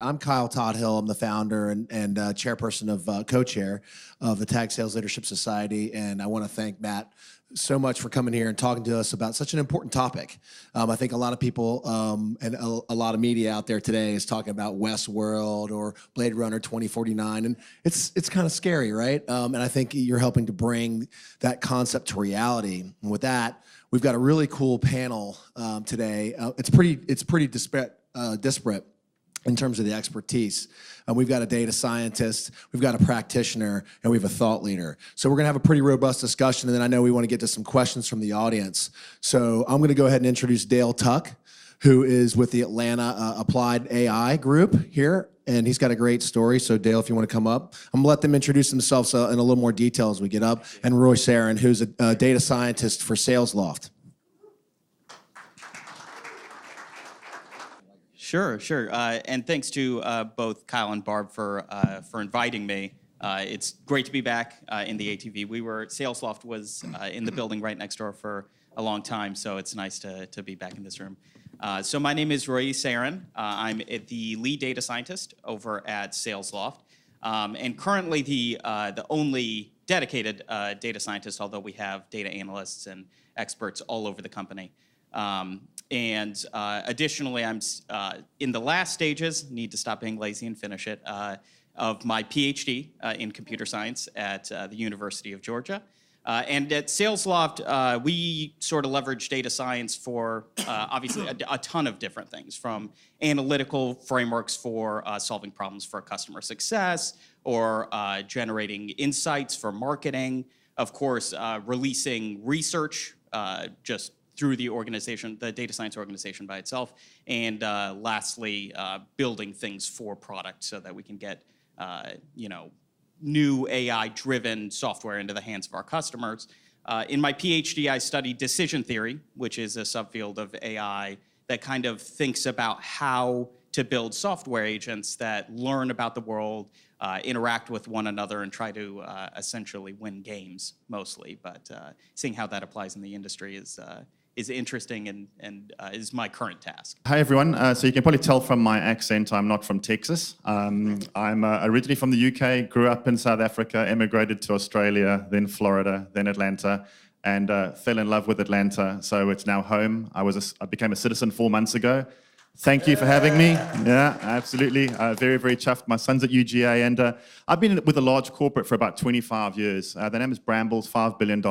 I'm Kyle Tothill. I'm the founder and chairperson of co-chair of the Tag Sales Leadership Society, and I want to thank Matt so much for coming here and talking to us about such an important topic. I think a lot of people and a lot of media out there today is talking about Westworld or Blade Runner 2049, and it's kind of scary, right? And I think you're helping to bring that concept to reality. And with that, we've got a really cool panel today. It's pretty disparate in terms of the expertise. We've got a data scientist, we've got a practitioner, and we have a thought leader. So we're gonna have a pretty robust discussion, and then I know we wanna get to some questions from the audience. So I'm gonna go ahead and introduce Dale Tuck, who is with the Atlanta Applied AI group here, and he's got a great story. So Dale, if you wanna come up. I'm gonna let them introduce themselves in a little more detail as we get up, and Roy Ceren, who's a data scientist for SalesLoft. Sure. And thanks to both Kyle and Barb for inviting me. It's great to be back in the ATV. SalesLoft was in the building right next door for a long time, so it's nice to be back in this room. So my name is Roy Ceren. I'm the lead data scientist over at SalesLoft, and currently the only dedicated data scientist, although we have data analysts and experts all over the company. And additionally, I'm in the last stages, need to stop being lazy and finish it, of my PhD in computer science at the University of Georgia. And at SalesLoft, we sort of leverage data science for obviously a ton of different things, from analytical frameworks for solving problems for customer success, or generating insights for marketing, of course, releasing research just through the organization, the data science organization by itself, and lastly, building things for product so that we can get new AI-driven software into the hands of our customers. In my PhD, I studied decision theory, which is a subfield of AI that kind of thinks about how to build software agents that learn about the world, interact with one another, and try to essentially win games mostly. But seeing how that applies in the industry is interesting and is my current task. Hi everyone. So you can probably tell from my accent I'm not from Texas. I'm originally from the UK, grew up in South Africa, emigrated to Australia, then Florida, then Atlanta, and fell in love with Atlanta. So it's now home. I became a citizen 4 months ago. Thank you for having me. Yeah, absolutely. Very, very chuffed. My son's at UGA, and I've been with a large corporate for about 25 years. The name is Brambles, $5 billion,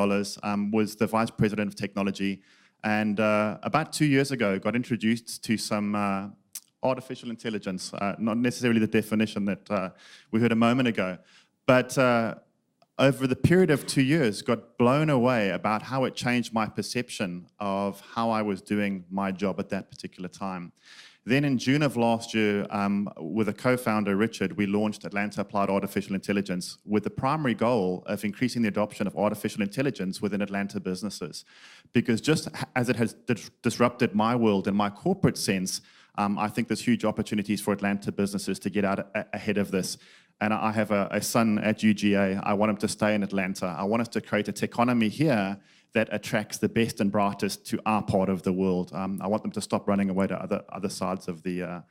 was the vice president of technology. And about 2 years ago, got introduced to some artificial intelligence, not necessarily the definition that we heard a moment ago, but over the period of 2 years, got blown away about how it changed my perception of how I was doing my job at that particular time. Then in June of last year, with a co-founder, Richard, we launched Atlanta Applied Artificial Intelligence with the primary goal of increasing the adoption of artificial intelligence within Atlanta businesses. Because just as it has disrupted my world and my corporate sense, I think there's huge opportunities for Atlanta businesses to get out ahead of this. And I have a son at UGA. I want him to stay in Atlanta. I want us to create a techonomy here that attracts the best and brightest to our part of the world. I want them to stop running away to other sides of the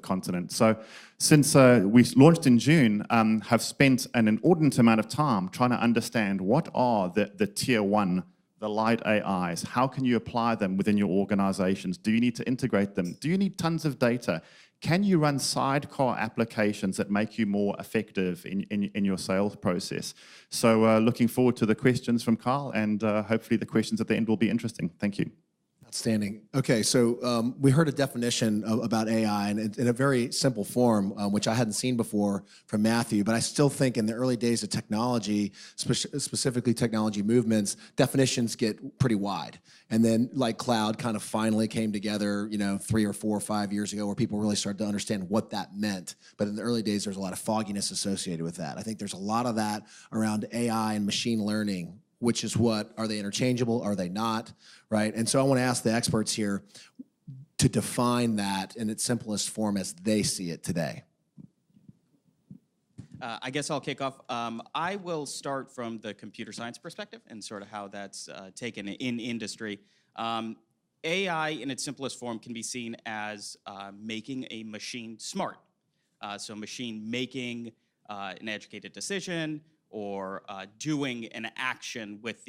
continent. So since we launched in June, have spent an inordinate amount of time trying to understand what are the tier one, the light AIs. How can you apply them within your organizations? Do you need to integrate them? Do you need tons of data? Can you run sidecar applications that make you more effective in your sales process? So looking forward to the questions from Carl, and hopefully the questions at the end will be interesting. Thank you. Outstanding. Okay, so we heard a definition about AI in a very simple form, which I hadn't seen before from Matthew, but I still think in the early days of technology, specifically technology movements, definitions get pretty wide. And then like cloud kind of finally came together, 3 or 4 or 5 years ago, where people really started to understand what that meant. But in the early days, there's a lot of fogginess associated with that. I think there's a lot of that around AI and machine learning, which is what, are they interchangeable? Are they not, right? And so I want to ask the experts here to define that in its simplest form as they see it today. I guess I'll kick off. I will start from the computer science perspective and sort of how that's taken in industry. AI in its simplest form can be seen as making a machine smart. So machine making an educated decision or doing an action with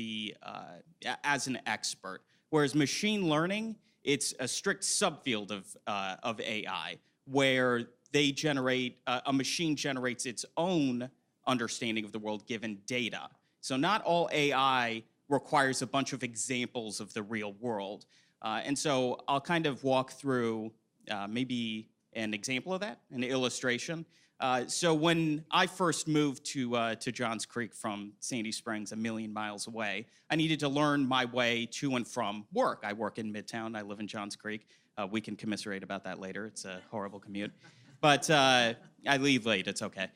as an expert. Whereas machine learning, it's a strict subfield of AI where a machine generates its own understanding of the world given data. So not all AI requires a bunch of examples of the real world. And so I'll kind of walk through maybe an example of that, an illustration. So when I first moved to Johns Creek from Sandy Springs, 1,000,000 miles away, I needed to learn my way to and from work. I work in Midtown. I live in Johns Creek. We can commiserate about that later. It's a horrible commute. But I leave late. It's okay.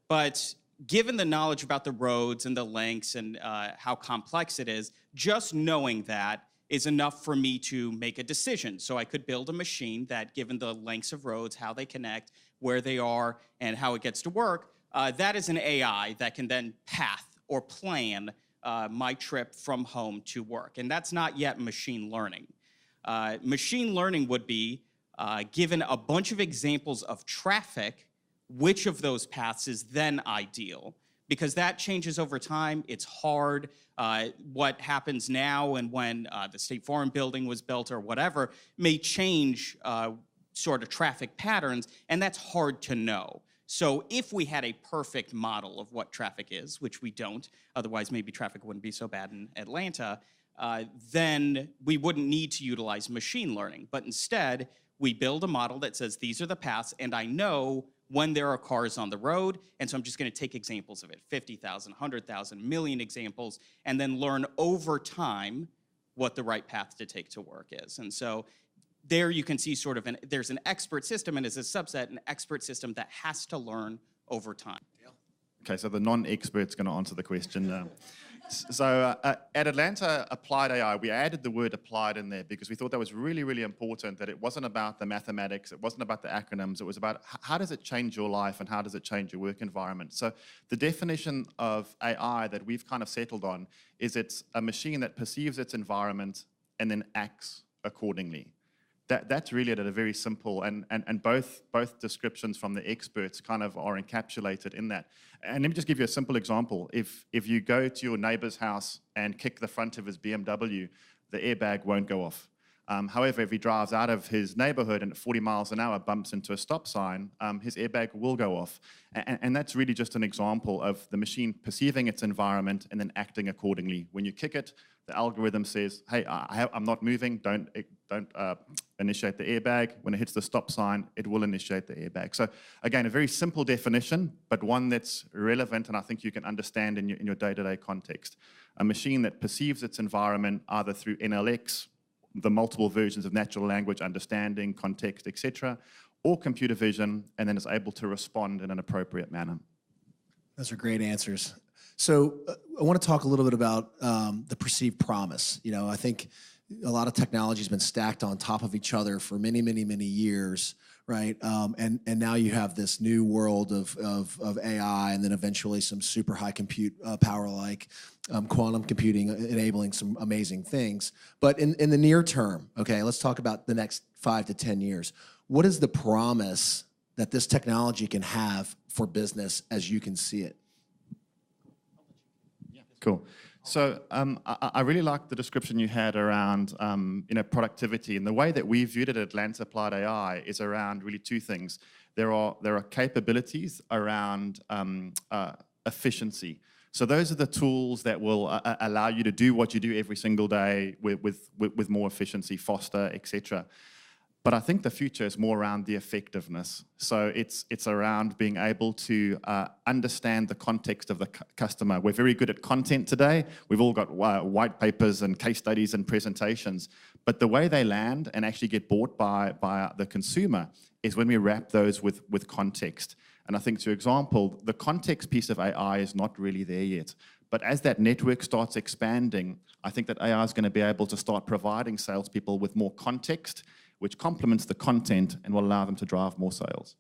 But given the knowledge about the roads and the lengths and how complex it is, just knowing that is enough for me to make a decision. So I could build a machine that, given the lengths of roads, how they connect, where they are, and how it gets to work, that is an AI that can then path or plan my trip from home to work. And that's not yet machine learning. Machine learning would be, given a bunch of examples of traffic, which of those paths is then ideal? Because that changes over time. It's hard. What happens now and when the State Farm building was built or whatever may change sort of traffic patterns, and that's hard to know. So if we had a perfect model of what traffic is, which we don't, otherwise maybe traffic wouldn't be so bad in Atlanta, then we wouldn't need to utilize machine learning. But instead, we build a model that says these are the paths, and I know when there are cars on the road, and so I'm just going to take examples of it, 50,000, 100,000, million examples, and then learn over time what the right path to take to work is. And so there you can see sort of there's an expert system, and as a subset, an expert system that has to learn over time. Okay, so the non-expert's going to answer the question. So at Atlanta Applied AI, we added the word applied in there because we thought that was really, really important, that it wasn't about the mathematics, it wasn't about the acronyms, it was about how does it change your life and how does it change your work environment. So the definition of AI that we've kind of settled on is it's a machine that perceives its environment and then acts accordingly. That's really at a very simple, and both descriptions from the experts kind of are encapsulated in that. And let me just give you a simple example. If you go to your neighbor's house and kick the front of his BMW, the airbag won't go off. However, if he drives out of his neighborhood and at 40 miles an hour bumps into a stop sign, his airbag will go off. And that's really just an example of the machine perceiving its environment and then acting accordingly. When you kick it, the algorithm says, hey, I'm not moving, don't initiate the airbag. When it hits the stop sign, it will initiate the airbag. So again, a very simple definition, but one that's relevant and I think you can understand in your day-to-day context. A machine that perceives its environment either through NLX, the multiple versions of natural language understanding, context, etc., or computer vision, and then is able to respond in an appropriate manner. Those are great answers. So I want to talk a little bit about the perceived promise. You know, I think a lot of technology has been stacked on top of each other for many, many, many years, right? And now you have this new world of AI, and then eventually some super high compute power like quantum computing enabling some amazing things. But in the near term, okay, let's talk about the next 5 to 10 years. What is the promise that this technology can have for business as you can see it? Cool. So I really like the description you had around productivity, and the way that we viewed it at Atlanta Applied AI is around really two things. There are capabilities around efficiency. So those are the tools that will allow you to do what you do every single day with more efficiency, faster, etc. But I think the future is more around the effectiveness. So it's around being able to understand the context of the customer. We're very good at content today. We've all got white papers and case studies and presentations. But the way they land and actually get bought by the consumer is when we wrap those with context. And I think, for example, the context piece of AI is not really there yet. But as that network starts expanding, I think that AI is going to be able to start providing salespeople with more context, which complements the content and will allow them to drive more sales.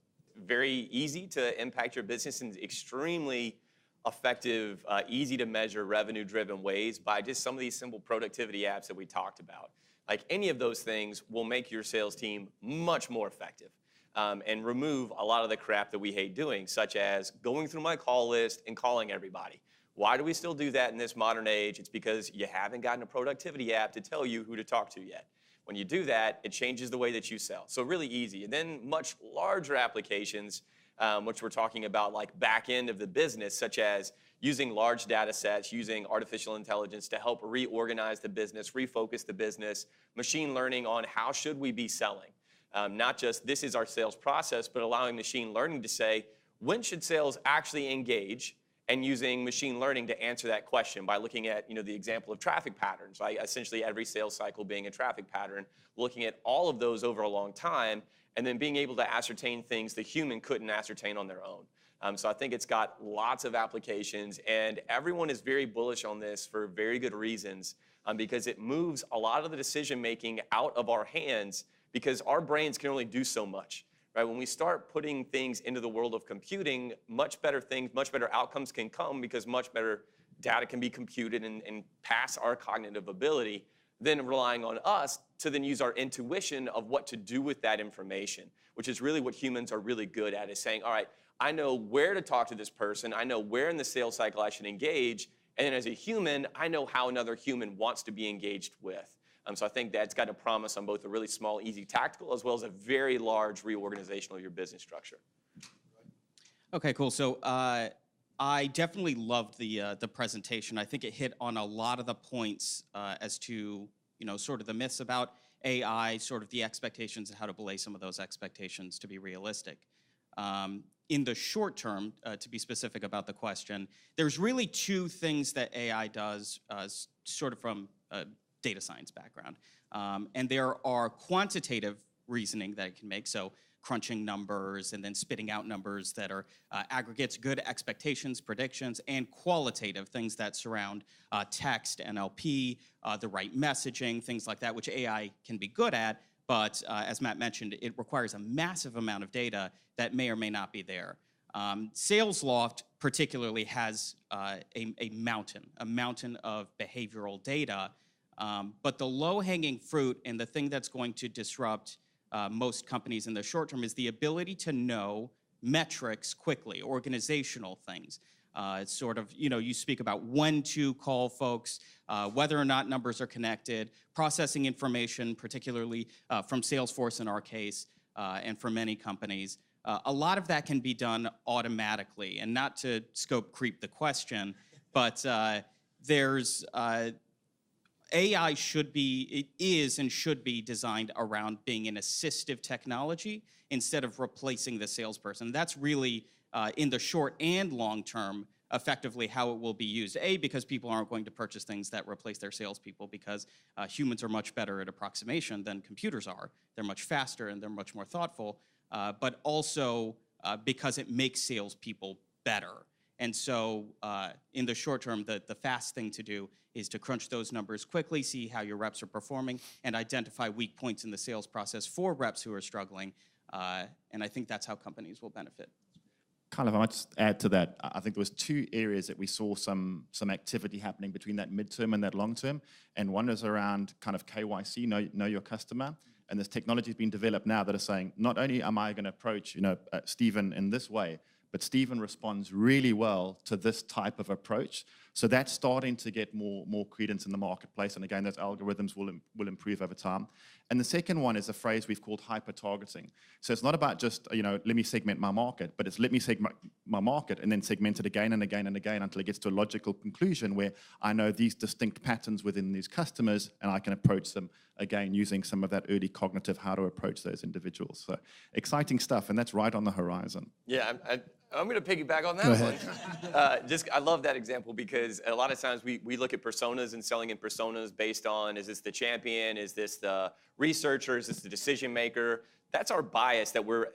Very easy to impact your business in extremely effective, easy to measure revenue-driven ways by just some of these simple productivity apps that we talked about. Like any of those things will make your sales team much more effective and remove a lot of the crap that we hate doing, such as going through my call list and calling everybody. Why do we still do that in this modern age? It's because you haven't gotten a productivity app to tell you who to talk to yet. When you do that, it changes the way that you sell. So really easy. And then much larger applications, which we're talking about like back end of the business, such as using large data sets, using artificial intelligence to help reorganize the business, refocus the business, machine learning on how should we be selling. Not just this is our sales process, but allowing machine learning to say, when should sales actually engage, and using machine learning to answer that question by looking at the example of traffic patterns, right? Essentially every sales cycle being a traffic pattern, looking at all of those over a long time, and then being able to ascertain things the human couldn't ascertain on their own. So I think it's got lots of applications, and everyone is very bullish on this for very good reasons, because it moves a lot of the decision making out of our hands, because our brains can only do so much. Right? When we start putting things into the world of computing, much better things, much better outcomes can come, because much better data can be computed and pass our cognitive ability than relying on us to then use our intuition of what to do with that information, which is really what humans are really good at, is saying, all right, I know where to talk to this person, I know where in the sales cycle I should engage, and then as a human, I know how another human wants to be engaged with. So I think that's got a promise on both a really small, easy tactical, as well as a very large reorganization of your business structure. Okay, cool. So I definitely loved the presentation. I think it hit on a lot of the points as to sort of the myths about AI, sort of the expectations, and how to belay some of those expectations to be realistic. In the short term, to be specific about the question, there's really two things that AI does, sort of from data science background. And there are quantitative reasoning that it can make, so crunching numbers and then spitting out numbers that are aggregates, good expectations, predictions, and qualitative things that surround text, NLP, the right messaging, things like that, which AI can be good at, but as Matt mentioned, it requires a massive amount of data that may or may not be there. SalesLoft particularly has a mountain of behavioral data. But the low-hanging fruit and the thing that's going to disrupt most companies in the short term is the ability to know metrics quickly, organizational things. It's sort of, you speak about when to call folks, whether or not numbers are connected, processing information, particularly from Salesforce in our case, and for many companies. A lot of that can be done automatically, and not to scope creep the question, but there's AI is and should be designed around being an assistive technology instead of replacing the salesperson. That's really, in the short and long term, effectively how it will be used. Because people aren't going to purchase things that replace their salespeople, because humans are much better at approximation than computers are. They're much faster and they're much more thoughtful, but also because it makes salespeople better. And so in the short term, the fast thing to do is to crunch those numbers quickly, see how your reps are performing, and identify weak points in the sales process for reps who are struggling. And I think that's how companies will benefit. Kind of, I might just add to that. I think there was two areas that we saw some activity happening between that midterm and that long term. And one is around kind of KYC, know your customer. And this technology has been developed now that is saying, not only am I going to approach Stephen in this way, but Stephen responds really well to this type of approach. So that's starting to get more credence in the marketplace. And again, those algorithms will improve over time. And the second one is a phrase we've called hyper-targeting. So it's not about just, let me segment my market, but it's let me segment my market and then segment it again and again and again until it gets to a logical conclusion where I know these distinct patterns within these customers and I can approach them again using some of that early cognitive how to approach those individuals. So exciting stuff, and that's right on the horizon. Yeah, I'm going to piggyback on that one. I love that example because a lot of times we look at personas and selling in personas based on, is this the champion? Is this the researcher? Is this the decision maker? That's our bias that we're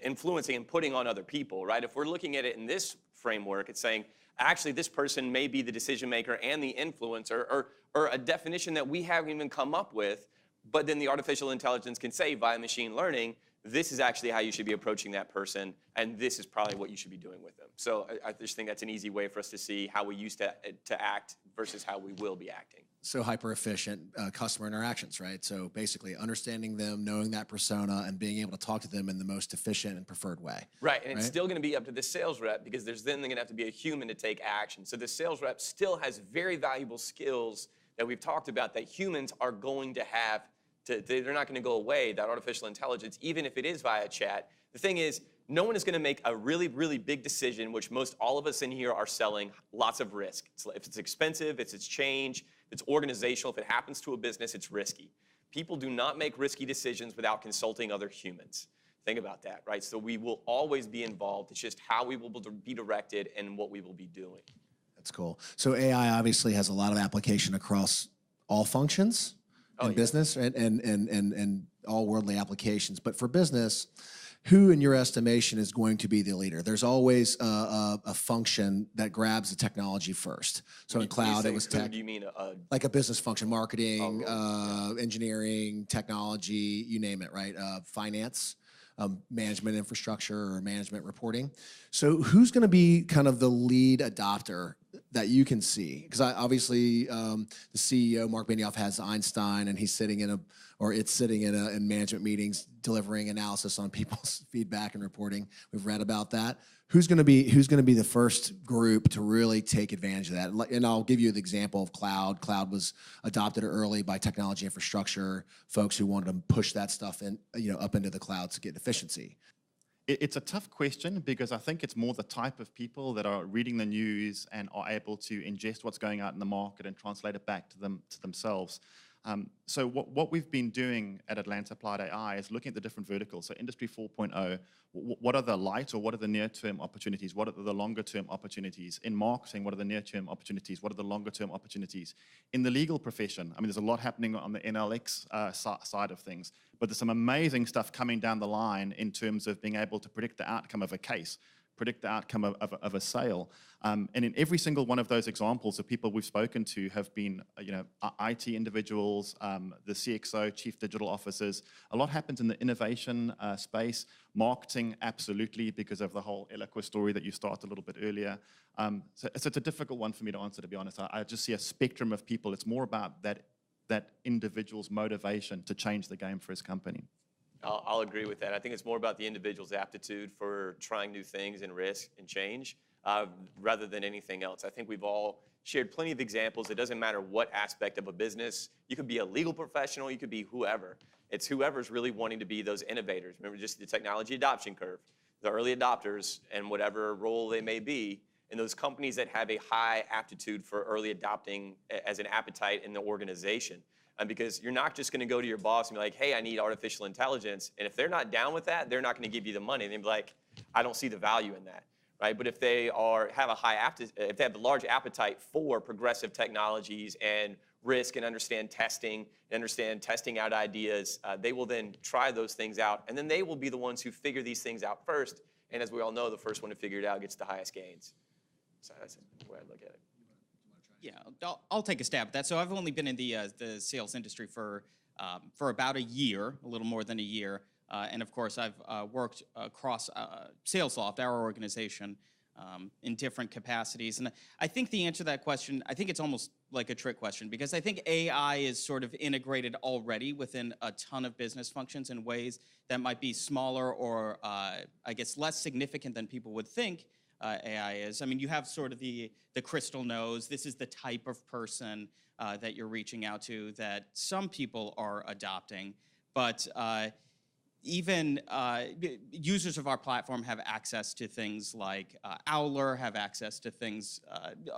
influencing and putting on other people, right? If we're looking at it in this framework, it's saying, actually, this person may be the decision maker and the influencer, or a definition that we haven't even come up with, but then the artificial intelligence can say via machine learning, this is actually how you should be approaching that person, and this is probably what you should be doing with them. So I just think that's an easy way for us to see how we used to act versus how we will be acting. So hyper-efficient customer interactions, right? So basically understanding them, knowing that persona, and being able to talk to them in the most efficient and preferred way. Right, and it's still going to be up to the sales rep because there's then going to have to be a human to take action. So the sales rep still has very valuable skills that we've talked about that humans are going to have. They're not going to go away, that artificial intelligence, even if it is via chat. The thing is, no one is going to make a really, really big decision, which most all of us in here are selling lots of risk. If it's expensive, if it's change, if it's organizational, if it happens to a business, it's risky. People do not make risky decisions without consulting other humans. Think about that, right? So we will always be involved. It's just how we will be directed and what we will be doing. That's cool. So AI obviously has a lot of application across all functions in business and all worldly applications. But for business, who in your estimation is going to be the leader? There's always a function that grabs the technology first. So in cloud, it was tech. Do you mean like a business function, marketing, engineering, technology, you name it, right? Finance. Management infrastructure or management reporting. So who's going to be kind of the lead adopter that you can see? Because obviously the CEO, Mark Benioff, has Einstein, and he's sitting in in management meetings delivering analysis on people's feedback and reporting. We've read about that. Who's going to be the first group to really take advantage of that? And I'll give you the example of cloud. Cloud was adopted early by technology infrastructure folks who wanted to push that stuff in, up into the cloud to get efficiency. It's a tough question because I think it's more the type of people that are reading the news and are able to ingest what's going out in the market and translate it back to themselves. So what we've been doing at Atlanta Applied AI is looking at the different verticals. So Industry 4.0, what are the light or what are the near-term opportunities? What are the longer-term opportunities? In marketing, what are the near-term opportunities? What are the longer-term opportunities? In the legal profession, I mean, there's a lot happening on the NLX side of things, but there's some amazing stuff coming down the line in terms of being able to predict the outcome of a case, predict the outcome of a sale. And in every single one of those examples, the people we've spoken to have been, IT individuals, the CXO, chief digital officers. A lot happens in the innovation space, marketing, absolutely, because of the whole Eloqua story that you started a little bit earlier. So it's a difficult one for me to answer, to be honest. I just see a spectrum of people. It's more about that individual's motivation to change the game for his company. I'll agree with that. I think it's more about the individual's aptitude for trying new things and risk and change rather than anything else. I think we've all shared plenty of examples. It doesn't matter what aspect of a business. You could be a legal professional. You could be whoever. It's whoever's really wanting to be those innovators. Remember just the technology adoption curve, the early adopters and whatever role they may be, and those companies that have a high aptitude for early adopting as an appetite in the organization. Because you're not just going to go to your boss and be like, hey, I need artificial intelligence. And if they're not down with that, they're not going to give you the money. They'll be like, I don't see the value in that, right? But if they have a large appetite for progressive technologies and risk and understand testing out ideas, they will then try those things out. And then they will be the ones who figure these things out first. And as we all know, the first one to figure it out gets the highest gains. So that's the way I look at it. Yeah, I'll take a stab at that. So I've only been in the sales industry for about a year, a little more than a year. And of course, I've worked across SalesLoft, our organization, in different capacities. And I think the answer to that question, I think it's almost like a trick question, because I think AI is sort of integrated already within a ton of business functions in ways that might be smaller or, I guess, less significant than people would think. AI is. I mean, you have sort of the crystal nose. This is the type of person that you're reaching out to that some people are adopting. But even users of our platform have access to things like Owler, have access to things,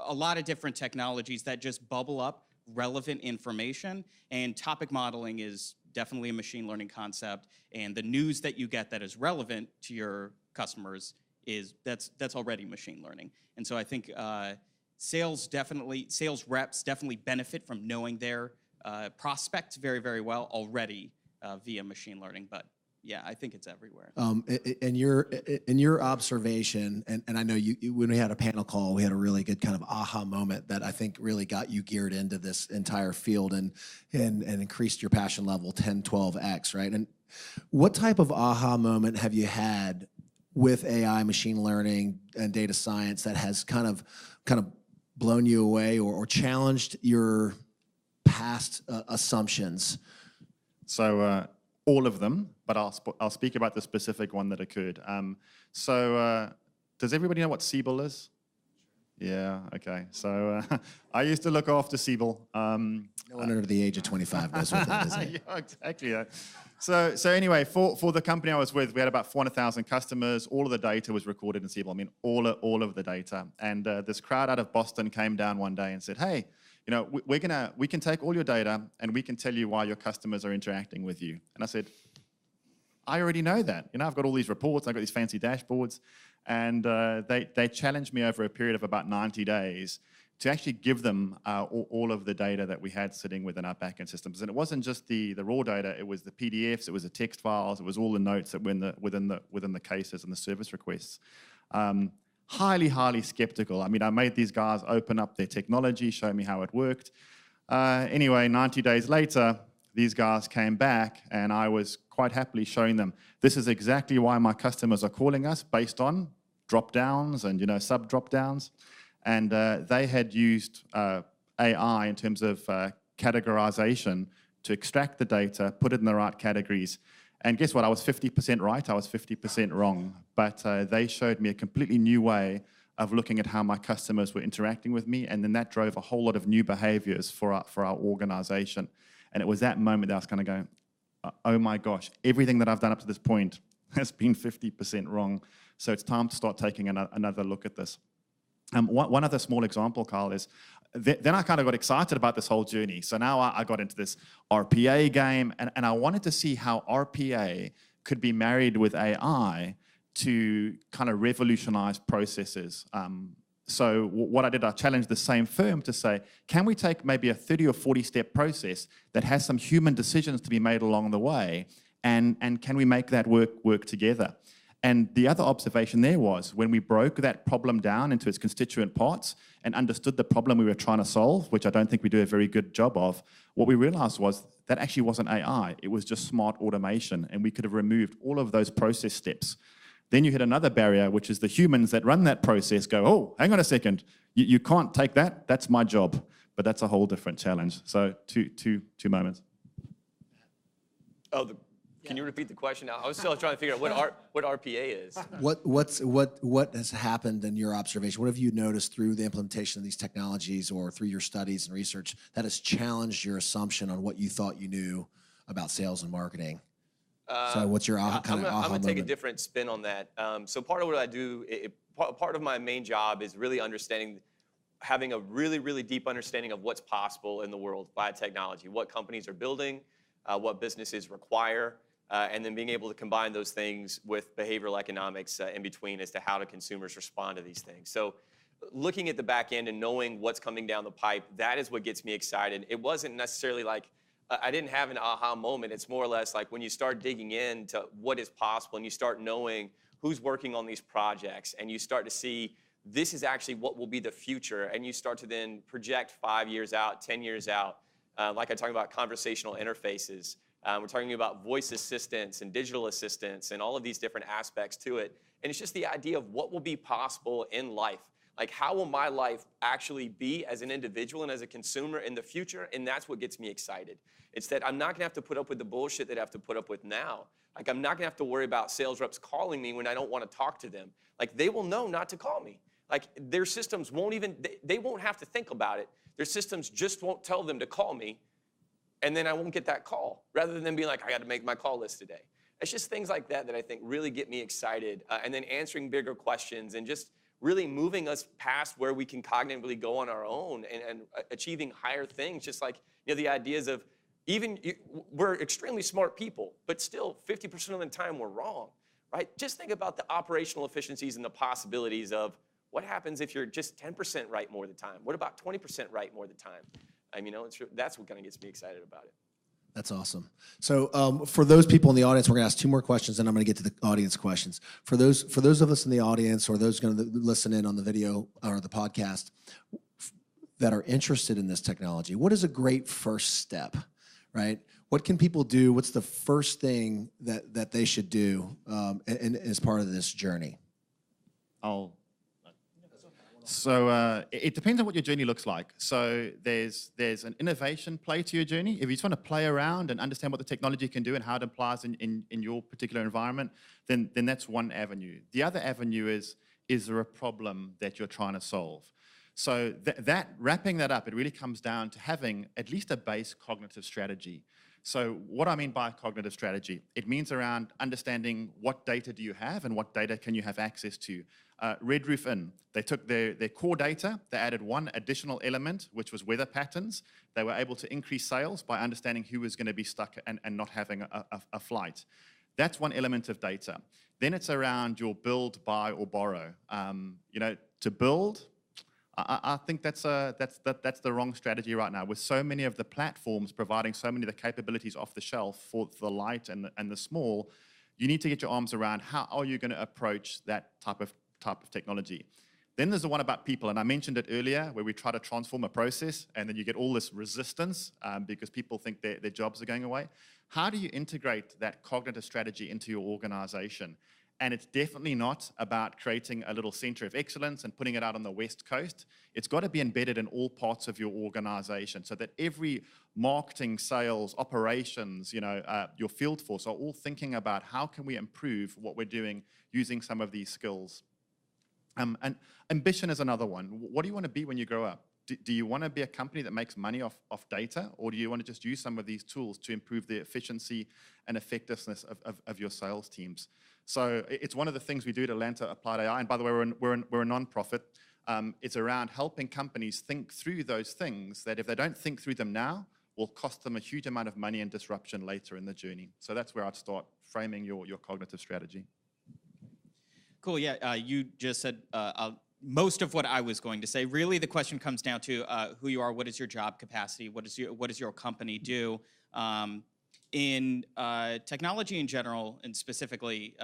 a lot of different technologies that just bubble up relevant information. And topic modeling is definitely a machine learning concept. And the news that you get that is relevant to your customers that's already machine learning. And so I think sales reps definitely benefit from knowing their prospects very, very well already via machine learning. But yeah, I think it's everywhere. In your observation, and I know when we had a panel call, we had a really good kind of aha moment that I think really got you geared into this entire field and increased your passion level 10, 12x, right? And what type of aha moment have you had with AI, machine learning, and data science that has kind of blown you away or challenged your past assumptions? So all of them, but I'll speak about the specific one that occurred. Does everybody know what Siebel is? Yeah, okay. So I used to look after Siebel. No one under the age of 25 knows what that is. Yeah, exactly. Yeah. So anyway, for the company I was with, we had about 400,000 customers. All of the data was recorded in Siebel. I mean, all of the data. And this crowd out of Boston came down one day and said, hey, you know, we can take all your data and we can tell you why your customers are interacting with you. And I said, I already know that. You know, I've got all these reports, I've got these fancy dashboards, and they challenged me over a period of about 90 days to actually give them all of the data that we had sitting within our backend systems. And it wasn't just the raw data; it was the PDFs, it was the text files, it was all the notes that were within the cases and the service requests. Highly skeptical. I mean, I made these guys open up their technology, show me how it worked. Anyway, 90 days later, these guys came back, and I was quite happily showing them, this is exactly why my customers are calling us, based on drop-downs and, you know, sub-drop-downs. And they had used AI in terms of categorization to extract the data, put it in the right categories. And guess what? I was 50% right, I was 50% wrong. But they showed me a completely new way of looking at how my customers were interacting with me, and then that drove a whole lot of new behaviors for our organization. And it was that moment that I was kind of going, oh my gosh, everything that I've done up to this point has been 50% wrong. So it's time to start taking another look at this. One other small example, Carl, is then I kind of got excited about this whole journey. So now I got into this RPA game, and I wanted to see how RPA could be married with AI to kind of revolutionize processes. So what I did, I challenged the same firm to say, can we take maybe a 30 or 40-step process that has some human decisions to be made along the way, and can we make that work together? And the other observation there was, when we broke that problem down into its constituent parts and understood the problem we were trying to solve, which I don't think we do a very good job of, what we realized was that actually wasn't AI, it was just smart automation, and we could have removed all of those process steps. Then you hit another barrier, which is the humans that run that process go, oh, hang on a second, you can't take that, that's my job. But that's a whole different challenge. So two moments. Can you repeat the question now? I was still trying to figure out what RPA is. What has happened in your observation? What have you noticed through the implementation of these technologies or through your studies and research that has challenged your assumption on what you thought you knew about sales and marketing? So what's your aha I'm going to take a moment? different spin on that. So part of what I do, part of my main job is really having a really deep understanding of what's possible in the world by technology, what companies are building, what businesses require, and then being able to combine those things with behavioral economics in between as to how do consumers respond to these things. So looking at the back end and knowing what's coming down the pipe, that is what gets me excited. It wasn't necessarily like, I didn't have an aha moment. It's more or less like when you start digging into what is possible and you start knowing who's working on these projects and you start to see this is actually what will be the future, and you start to then project 5 years out, 10 years out. Like I talked about conversational interfaces. We're talking about voice assistants and digital assistants and all of these different aspects to it. And it's just the idea of what will be possible in life. Like, how will my life actually be as an individual and as a consumer in the future? And that's what gets me excited. It's that I'm not going to have to put up with the bullshit that I have to put up with now. Like, I'm not going to have to worry about sales reps calling me when I don't want to talk to them. Like, they will know not to call me. Like, their systems won't even, they won't have to think about it. Their systems just won't tell them to call me, and then I won't get that call, rather than them being like, I got to make my call list today. It's just things like that that I think really get me excited, and then answering bigger questions and just really moving us past where we can cognitively go on our own and achieving higher things. Just like, you know, the ideas of we're extremely smart people, but still 50% of the time we're wrong, right? Just think about the operational efficiencies and the possibilities of what happens if you're just 10% right more of the time? What about 20% right more of the time? I mean, that's what kind of gets me excited about it. That's awesome. So for those people in the audience, we're going to ask 2 more questions, and I'm going to get to the audience questions. For those of us in the audience or those going to listen in on the video or the podcast that are interested in this technology, what is a great first step, right? What can people do? What's the first thing that they should do as part of this journey? It depends on what your journey looks like. So there's an innovation play to your journey. If you just want to play around and understand what the technology can do and how it applies in your particular environment, then that's one avenue. The other avenue is there a problem that you're trying to solve? So wrapping that up, it really comes down to having at least a base cognitive strategy. So what I mean by cognitive strategy, it means around understanding what data do you have and what data can you have access to. Red Roof Inn, they took their core data, they added one additional element, which was weather patterns. They were able to increase sales by understanding who was going to be stuck and not having a flight. That's one element of data. Then it's around your build, buy, or borrow. To build, I think that's the wrong strategy right now. With so many of the platforms providing so many of the capabilities off the shelf for the light and the small, you need to get your arms around how are you going to approach that type of technology. Then there's the one about people, and I mentioned it earlier, where we try to transform a process, and then you get all this resistance because people think their jobs are going away. How do you integrate that cognitive strategy into your organization? And it's definitely not about creating a little center of excellence and putting it out on the West Coast. It's got to be embedded in all parts of your organization so that every marketing, sales, operations, your field force are all thinking about how can we improve what we're doing using some of these skills. And ambition is another one. What do you want to be when you grow up? Do you want to be a company that makes money off data, or do you want to just use some of these tools to improve the efficiency and effectiveness of your sales teams? So it's one of the things we do at Atlanta Applied AI, and by the way, we're a nonprofit. It's around helping companies think through those things that if they don't think through them now, will cost them a huge amount of money and disruption later in the journey. So that's where I'd start framing your cognitive strategy. Cool, yeah, you just said most of what I was going to say. Really, the question comes down to who you are, what is your job capacity, what does your company do? In technology in general, and specifically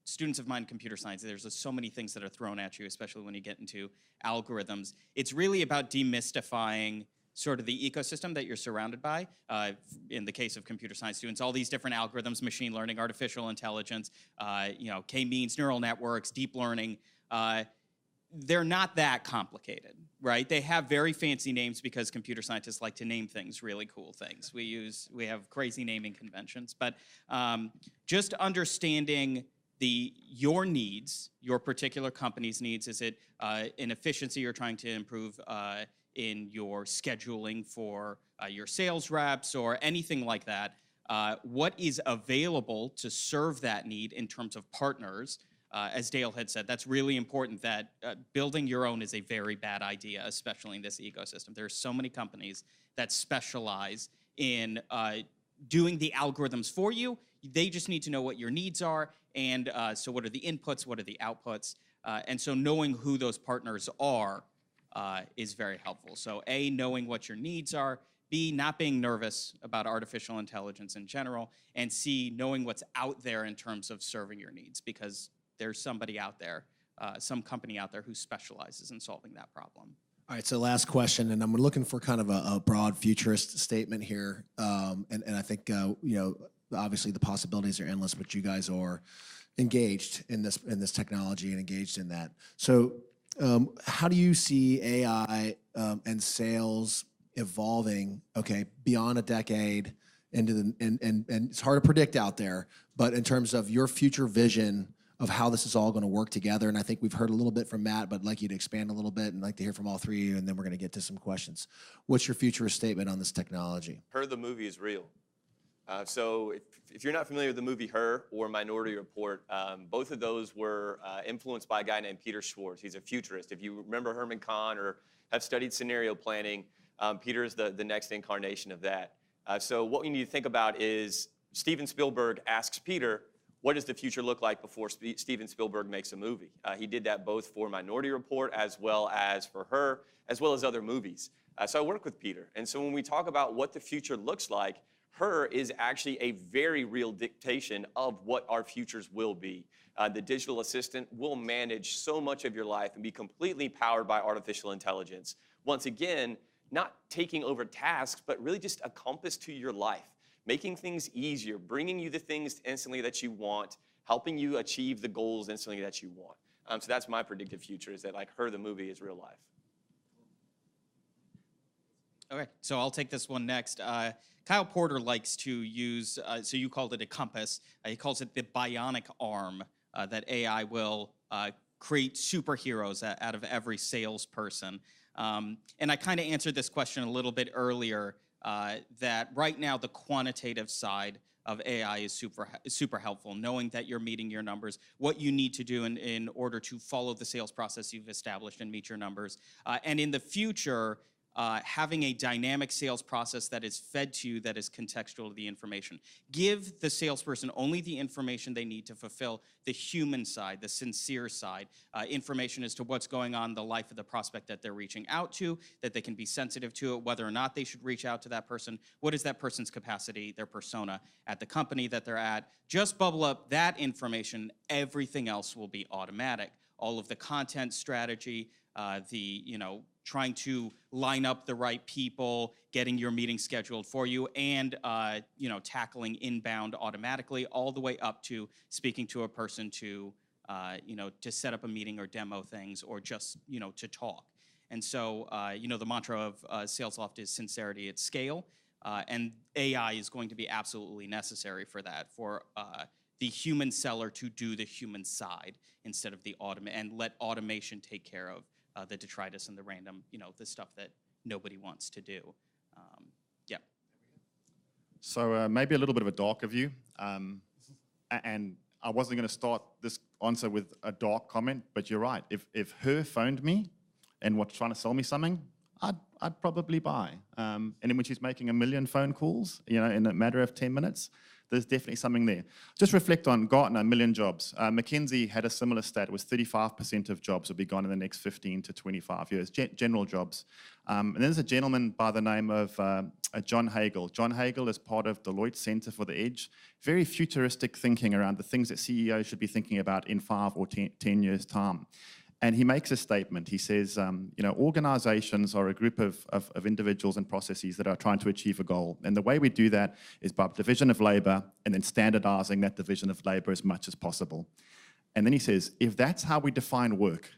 students of mine in computer science, there's so many things that are thrown at you, especially when you get into algorithms. It's really about demystifying sort of the ecosystem that you're surrounded by. In the case of computer science students, all these different algorithms, machine learning, artificial intelligence, K-means, neural networks, deep learning. They're not that complicated, right? They have very fancy names because computer scientists like to name things really cool things. We have crazy naming conventions, but just understanding your needs, your particular company's needs. Is it an efficiency you're trying to improve in your scheduling for your sales reps or anything like that? What is available to serve that need in terms of partners? As Dale had said, that's really important, that building your own is a very bad idea, especially in this ecosystem. There are so many companies that specialize in doing the algorithms for you. They just need to know what your needs are, and so what are the inputs, what are the outputs, and so knowing who those partners are is very helpful. So A, knowing what your needs are, B, not being nervous about artificial intelligence in general, and C, knowing what's out there in terms of serving your needs, because there's somebody out there, some company out there who specializes in solving that problem. All right, so last question, and I'm looking for kind of a broad futurist statement here, and I think obviously the possibilities are endless, but you guys are engaged in this technology and engaged in that. So, how do you see AI and sales evolving? Okay, beyond a decade into and it's hard to predict out there, but in terms of your future vision of how this is all going to work together. And I think we've heard a little bit from Matt, but I'd like you to expand a little bit and like to hear from all three of you, and then we're going to get to some questions. What's your futurist statement on this technology? Her, the movie, is real. So if you're not familiar with the movie Her or Minority Report, both of those were influenced by a guy named Peter Schwartz. He's a futurist. If you remember Herman Kahn or have studied scenario planning, Peter is the next incarnation of that. So what we need to think about is Steven Spielberg asks Peter, what does the future look like before Steven Spielberg makes a movie? He did that both for Minority Report as well as for Her, as well as other movies. So I work with Peter. And so when we talk about what the future looks like, Her is actually a very real dictation of what our futures will be. The digital assistant will manage so much of your life and be completely powered by artificial intelligence. Once again, not taking over tasks, but really just a compass to your life, making things easier, bringing you the things instantly that you want, helping you achieve the goals instantly that you want. So that's my predictive future, is that like Her, the movie, is real life. Okay, so I'll take this one next. Kyle Porter likes to use, so you called it a compass. He calls it the bionic arm, that AI will create superheroes out of every salesperson. And I kind of answered this question a little bit earlier, that right now the quantitative side of AI is super helpful, knowing that you're meeting your numbers, what you need to do in order to follow the sales process you've established and meet your numbers. And in the future, having a dynamic sales process that is fed to you that is contextual to the information. Give the salesperson only the information they need to fulfill the human side, the sincere side, information as to what's going on in the life of the prospect that they're reaching out to, that they can be sensitive to it, whether or not they should reach out to that person, what is that person's capacity, their persona at the company that they're at. Just bubble up that information, everything else will be automatic. All of the content strategy, trying to line up the right people, getting your meeting scheduled for you, and tackling inbound automatically, all the way up to speaking to a person to set up a meeting or demo things, or just to talk. And so the mantra of SalesLoft is sincerity at scale, and AI is going to be absolutely necessary for that, for the human seller to do the human side instead of the and let automation take care of the detritus and the random, the stuff that nobody wants to do. Yeah. So maybe a little bit of a darker view. And I wasn't going to start this answer with a dark comment, but you're right. If Her phoned me and was trying to sell me something, I'd probably buy. And then when she's making 1 million phone calls, in a matter of 10 minutes, there's definitely something there. Just reflect on Gartner, 1 million jobs. McKinsey had a similar stat. It was 35% of jobs will be gone in the next 15 to 25 years, general jobs. And then there's a gentleman by the name of John Hagel. John Hagel is part of Deloitte Center for the Edge. Very futuristic thinking around the things that CEOs should be thinking about in 5 or 10 years' time. And he makes a statement. He says, organizations are a group of individuals and processes that are trying to achieve a goal. And the way we do that is by division of labor and then standardizing that division of labor as much as possible. And then he says, if that's how we define work,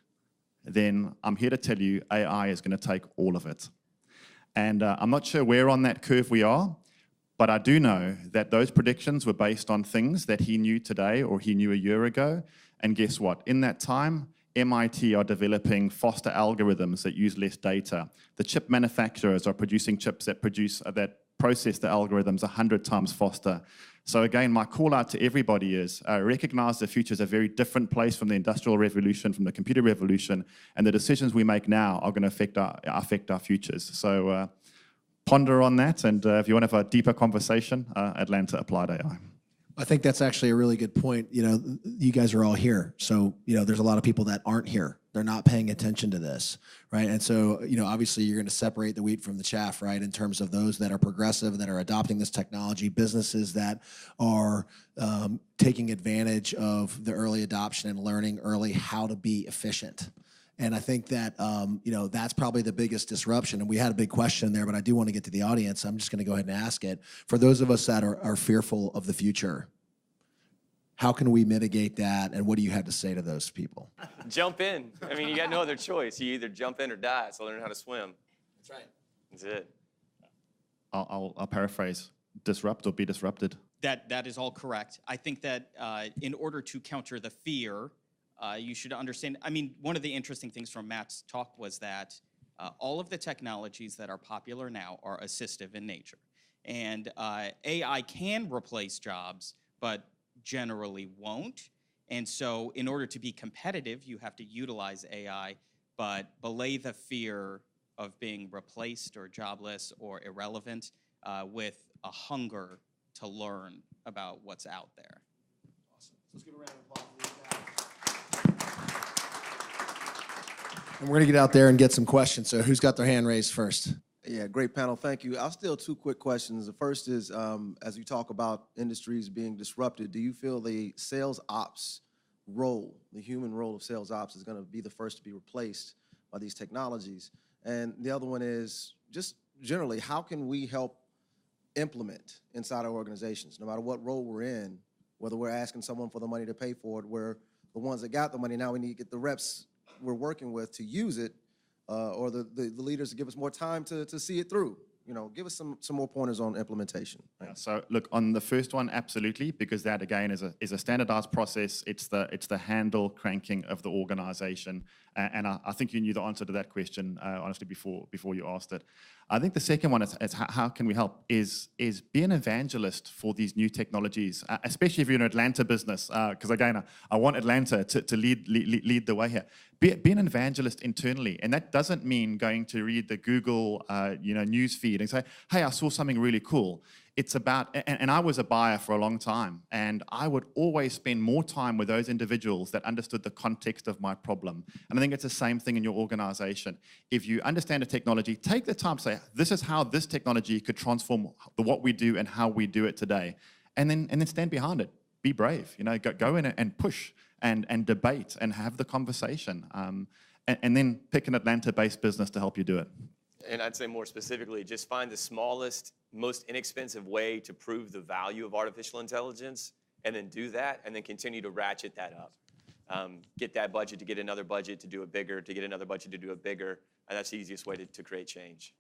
then I'm here to tell you AI is going to take all of it. And I'm not sure where on that curve we are, but I do know that those predictions were based on things that he knew today or he knew a year ago. And guess what? In that time, MIT are developing faster algorithms that use less data. The chip manufacturers are producing chips that process the algorithms 100 times faster. So again, my call out to everybody is recognize the future is a very different place from the Industrial Revolution, from the computer revolution, and the decisions we make now are going to affect our futures. So ponder on that, and if you want to have a deeper conversation, Atlanta Applied AI. I think that's actually a really good point. You guys are all here. So, there's a lot of people that aren't here. They're not paying attention to this, right? And so, obviously you're going to separate the wheat from the chaff, right? In terms of those that are progressive, that are adopting this technology, businesses that are taking advantage of the early adoption and learning early how to be efficient. And I think that, that's probably the biggest disruption. And we had a big question there, but I do want to get to the audience. I'm just going to go ahead and ask it. For those of us that are fearful of the future, how can we mitigate that? And what do you have to say to those people? Jump in. I mean, you got no other choice. You either jump in or die, so learn how to swim. That's right. That's it. I'll paraphrase. Disrupt or be disrupted. That is all correct. I think that in order to counter the fear, you should understand, one of the interesting things from Matt's talk was that all of the technologies that are popular now are assistive in nature. And AI can replace jobs, but generally won't. And so in order to be competitive, you have to utilize AI, but belay the fear of being replaced or jobless or irrelevant with a hunger to learn about what's out there. Awesome. Let's give a round of applause for these guys. And we're going to get out there and get some questions. So who's got their hand raised first? Yeah, great panel. Thank you. I'll steal two quick questions. The first is, as you talk about industries being disrupted, do you feel the sales ops role, the human role of sales ops, is going to be the first to be replaced by these technologies? And the other one is just generally, how can we help implement inside our organizations, no matter what role we're in, whether we're asking someone for the money to pay for it, we're the ones that got the money, now we need to get the reps we're working with to use it, or the leaders to give us more time to see it through. You know, give us some more pointers on implementation. Yeah, so look, on the first one, absolutely, because that again is a standardized process. It's the handle cranking of the organization, and I think you knew the answer to that question honestly before you asked it. I think the second one is how can we help is be an evangelist for these new technologies, especially if you're an Atlanta business, because again I want Atlanta to lead the way here. Be an evangelist internally, and that doesn't mean going to read the Google news feed and say, hey, I saw something really cool. It's about, and I was a buyer for a long time, and I would always spend more time with those individuals that understood the context of my problem. And I think it's the same thing in your organization. If you understand a technology, take the time to say, this is how this technology could transform what we do and how we do it today. And then stand behind it. Be brave, go in and push and debate and have the conversation. And then pick an Atlanta-based business to help you do it. And I'd say more specifically, just find the smallest, most inexpensive way to prove the value of artificial intelligence, and then do that, and then continue to ratchet that up. Get that budget to get another budget to do it bigger, to get another budget to do it bigger, and that's the easiest way to create change.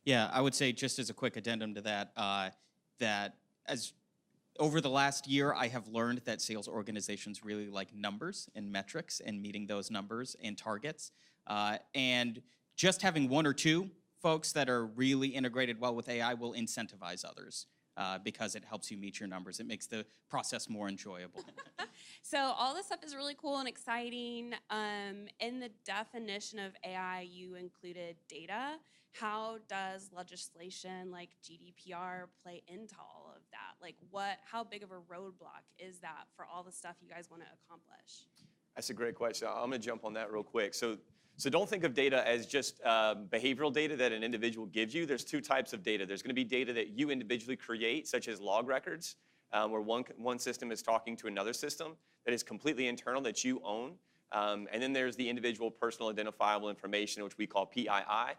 Yeah, I would say just as a quick addendum to that, that as over the last year, I have learned that sales organizations really like numbers and metrics and meeting those numbers and targets. And just having one or two folks that are really integrated well with AI will incentivize others because it helps you meet your numbers. It makes the process more enjoyable. So all this stuff is really cool and exciting. In the definition of AI, you included data. How does legislation like GDPR play into all of that? Like how big of a roadblock is that for all the stuff you guys want to accomplish? That's a great question. I'm going to jump on that real quick. So don't think of data as just behavioral data that an individual gives you. There's two types of data. There's going to be data that you individually create, such as log records, where one system is talking to another system that is completely internal that you own. And then there's the individual personal identifiable information, which we call PII,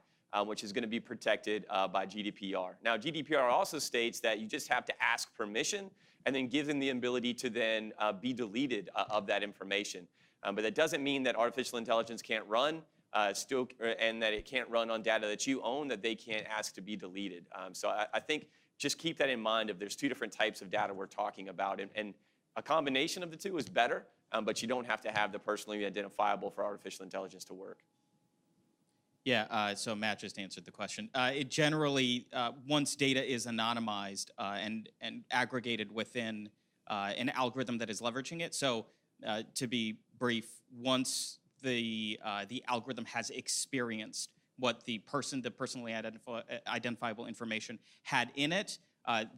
which is going to be protected by GDPR. Now, GDPR also states that you just have to ask permission and then give them the ability to then be deleted of that information. But that doesn't mean that artificial intelligence can't run and that it can't run on data that you own, that they can't ask to be deleted. So I think just keep that in mind if there's two different types of data we're talking about. And a combination of the two is better, but you don't have to have the personally identifiable for artificial intelligence to work. Yeah, so Matt just answered the question. It generally, once data is anonymized and aggregated within an algorithm that is leveraging it, so to be brief, once the algorithm has experienced what the personally identifiable information had in it,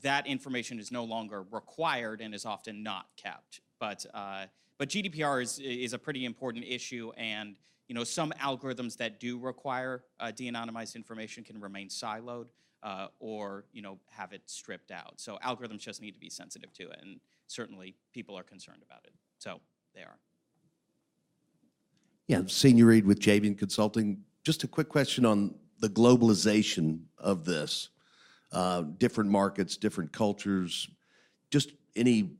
that information is no longer required and is often not kept. But GDPR is a pretty important issue, and some algorithms that do require de-anonymized information can remain siloed or have it stripped out. So algorithms just need to be sensitive to it, and certainly people are concerned about it. So they are. Yeah, Senior Reed with Javian Consulting. Just a quick question on the globalization of this. Different markets, different cultures. Just any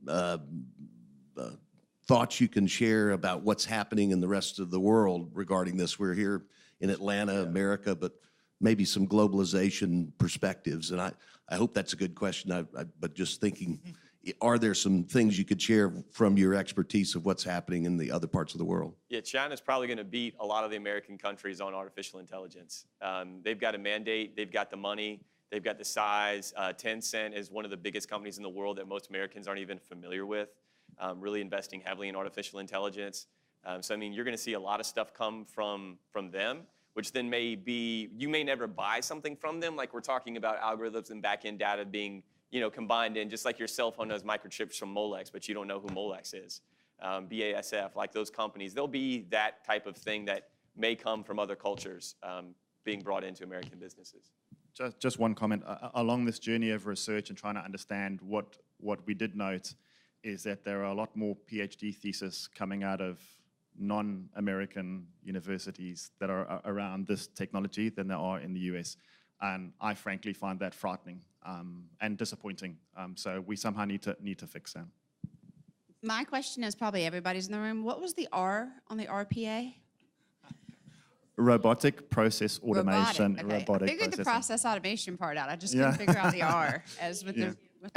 thoughts you can share about what's happening in the rest of the world regarding this? We're here in Atlanta, America, but maybe some globalization perspectives. And I hope that's a good question, but just thinking, are there some things you could share from your expertise of what's happening in the other parts of the world? Yeah, China's probably going to beat a lot of the American countries on artificial intelligence. They've got a mandate, they've got the money, they've got the size. Tencent is one of the biggest companies in the world that most Americans aren't even familiar with, really investing heavily in artificial intelligence. So, I mean, you're going to see a lot of stuff come from them, which then you may never buy something from them, like we're talking about algorithms and back-end data being combined in, just like your cell phone knows microchips from Molex, but you don't know who Molex is. BASF, like those companies, there'll be that type of thing that may come from other cultures being brought into American businesses. Just one comment. Along this journey of research and trying to understand what we did note is that there are a lot more PhD theses coming out of non-American universities that are around this technology than there are in the US. And I frankly find that frightening and disappointing. So we somehow need to fix that. My question is probably everybody's in the room. What was the R on the RPA? Robotic process automation. Robotic, okay. Robotic I figured the processing. process automation part out. I just couldn't figure out the R as with the.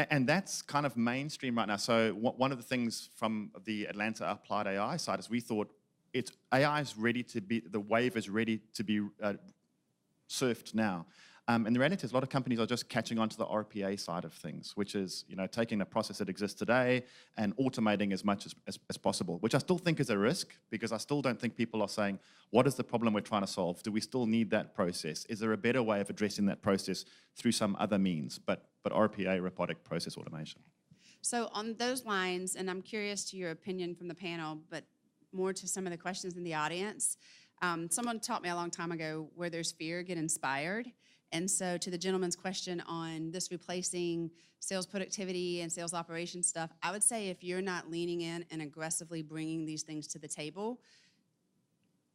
And that's kind of mainstream right now. So one of the things from the Atlanta Applied AI side is we thought AI is ready to be, the wave is ready to be surfed now. And the reality is a lot of companies are just catching on to the RPA side of things, which is taking a process that exists today and automating as much as possible, which I still think is a risk because I still don't think people are saying, what is the problem we're trying to solve? Do we still need that process? Is there a better way of addressing that process through some other means? But RPA, robotic process automation. So on those lines, and I'm curious to your opinion from the panel, but more to some of the questions in the audience. Someone taught me a long time ago, where there's fear, get inspired. And so to the gentleman's question on this replacing sales productivity and sales operations stuff, I would say if you're not leaning in and aggressively bringing these things to the table,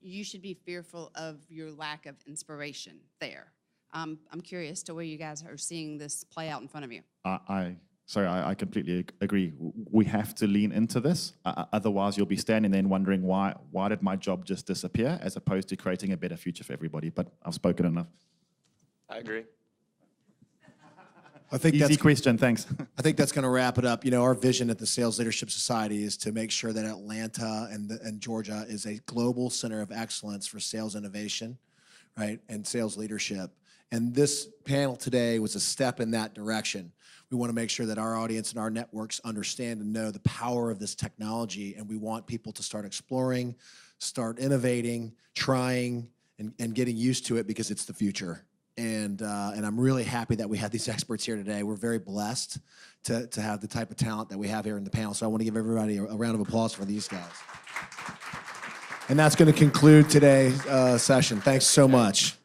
you should be fearful of your lack of inspiration there. I'm curious to where you guys are seeing this play out in front of you. I completely agree. We have to lean into this. Otherwise, you'll be standing there and wondering why did my job just disappear, as opposed to creating a better future for everybody. But I've spoken enough. I agree. I think Easy question, thanks. I think that's going to wrap it up. Our vision at the Sales Leadership Society is to make sure that Atlanta and Georgia is a global center of excellence for sales innovation, right, and sales leadership. And this panel today was a step in that direction. We want to make sure that our audience and our networks understand and know the power of this technology, and we want people to start exploring, start innovating, trying, and getting used to it because it's the future. And I'm really happy that we had these experts here today. We're very blessed to have the type of talent that we have here in the panel. So I want to give everybody a round of applause for these guys. And that's going to conclude today's session. Thanks so much.